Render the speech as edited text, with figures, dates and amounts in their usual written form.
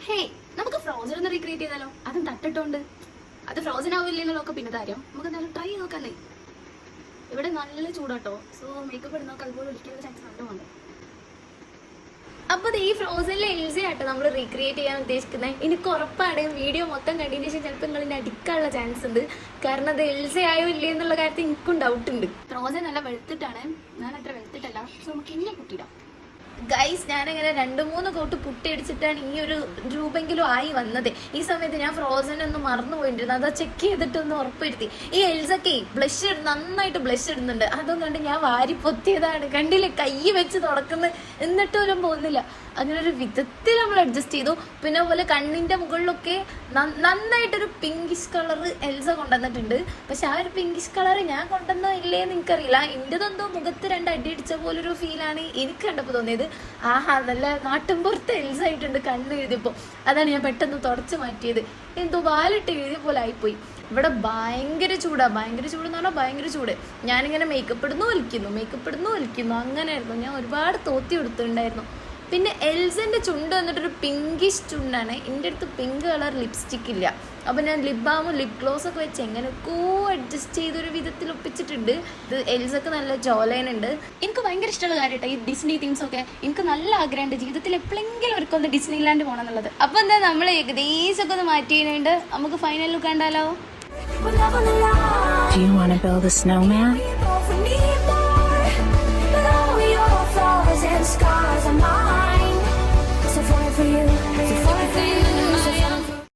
ഹേ, നമുക്ക് ഫ്രോസൺ ഒന്ന് റീക്രിയേറ്റ് ചെയ്താലോ? അതും തട്ടിട്ടുണ്ട്. അത് ഫ്രോസൺ ആവില്ലെന്നുള്ളതൊക്കെ പിന്നെ കാര്യം. നമുക്ക് എന്തായാലും ട്രൈ നോക്കാല്ലേ. ഇവിടെ നല്ല ചൂടാട്ടോ, സോ മേക്കപ്പ് ഇടുന്നൊക്കെ അതുപോലെ ഒരിക്കലും ചാൻസ് നല്ലോണ്ട്. അപ്പോൾ ഈ ഫ്രോസണിലെ എൽസ ആട്ടോ നമ്മൾ റീക്രിയേറ്റ് ചെയ്യാൻ ഉദ്ദേശിക്കുന്നത്. എനിക്ക് ഉറപ്പാണ് വീഡിയോ മൊത്തം കണ്ടതിന് ശേഷം ചിലപ്പോൾ നിങ്ങൾ ഇതിനെ അടിക്കാനുള്ള ചാൻസ് ഉണ്ട്. കാരണം അത് എൽസ ആയോ ഇല്ലേ എന്നുള്ള കാര്യത്തിൽ എനിക്കും ഡൗട്ട് ഉണ്ട്. ഫ്രോസൺ നല്ല വെളുത്തിട്ടാണ്, ഞാൻ അത്ര വെളുത്തിട്ടല്ല. സോ നമുക്ക് ഇങ്ങനെ കുട്ടിയിടാം. ഗൈസ്, ഞാനിങ്ങനെ 2-3 കോട്ട് പുട്ടിയടിച്ചിട്ടാണ് ഈ ഒരു രൂപെങ്കിലും ആയി വന്നത്. ഈ സമയത്ത് ഞാൻ ഫ്രോസൺ ഒന്ന് മറന്നു പോയിട്ടിരുന്നു. അത് ചെക്ക് ചെയ്തിട്ടൊന്ന് ഉറപ്പുവരുത്തി. ഈ എൽസൊക്കെ ബ്ലഷ് നന്നായിട്ട് ബ്ലഷ് ഇടുന്നുണ്ട്. അതും കണ്ട് ഞാൻ വാരി പൊത്തിയതാണ്. കണ്ടില്ലേ, കൈ വെച്ച് തുടക്കുന്നത് എന്നിട്ട് പോലും പോകുന്നില്ല. അങ്ങനെ ഒരു വിധത്തിൽ നമ്മൾ അഡ്ജസ്റ്റ് ചെയ്തു. പിന്നെ അതുപോലെ കണ്ണിൻ്റെ മുകളിലൊക്കെ നന്നായിട്ടൊരു പിങ്കിഷ് കളർ എൽസ കൊണ്ടുവന്നിട്ടുണ്ട്. പക്ഷെ ആ ഒരു പിങ്കിഷ് കളർ ഞാൻ കൊണ്ടുവന്നോ ഇല്ലേന്ന് എനിക്കറിയില്ല. എൻ്റെതെന്തോ മുഖത്ത് 2 അടി അടിച്ച പോലൊരു ഫീലാണ് എനിക്ക് കണ്ടപ്പോൾ തോന്നിയത്. ആഹാ, നല്ല നാട്ടിൻപുറത്ത് എൽസ ആയിട്ടുണ്ട് കണ്ണ് എഴുതിയപ്പോൾ. അതാണ് ഞാൻ പെട്ടെന്ന് തുടച്ച് മാറ്റിയത്. എന്തോ വാലിട്ട് എഴുതിയ പോലെ ആയിപ്പോയി. ഇവിടെ ഭയങ്കര ചൂടാണ്. ഭയങ്കര ചൂടെന്ന് പറഞ്ഞാൽ ഭയങ്കര ചൂട്. ഞാനിങ്ങനെ മേക്കപ്പ് ഇടുന്നു വലിക്കുന്നു അങ്ങനെയായിരുന്നു. ഞാൻ ഒരുപാട് തോത്തി കൊടുത്തിട്ടുണ്ടായിരുന്നു. പിന്നെ എൽസൻ്റെ ചുണ്ട് വന്നിട്ടൊരു പിങ്കിഷ് ചുണ്ടാണ്. എൻ്റെ അടുത്ത് പിങ്ക് കളർ ലിപ്സ്റ്റിക്ക് ഇല്ല. അപ്പോൾ ഞാൻ ലിപ് ബാമും ലിപ് ഗ്ലോസൊക്കെ വെച്ച് എങ്ങനെയൊക്കെ അഡ്ജസ്റ്റ് ചെയ്തൊരു വിധത്തിൽ ഒപ്പിച്ചിട്ടുണ്ട്. ഇത് എൽസൊക്കെ നല്ല ജോലൈനുണ്ട്. എനിക്ക് ഭയങ്കര ഇഷ്ടമുള്ള കാര്യം കേട്ടോ ഈ ഡിസ്നി തീംസൊക്കെ. എനിക്ക് നല്ല ആഗ്രഹമുണ്ട് ജീവിതത്തിൽ എപ്പോഴെങ്കിലും അവർക്കൊന്ന് ഡിസ്നി ലാൻഡ് പോകണം എന്നുള്ളത്. അപ്പോൾ എന്താ നമ്മൾ ഏകദേശമൊക്കെ ഒന്ന് മാറ്റിയിട്ടുണ്ട്. നമുക്ക് ഫൈനൽ ലുക്ക് കണ്ടാലോ? Do you want to build a snowman? And scars on my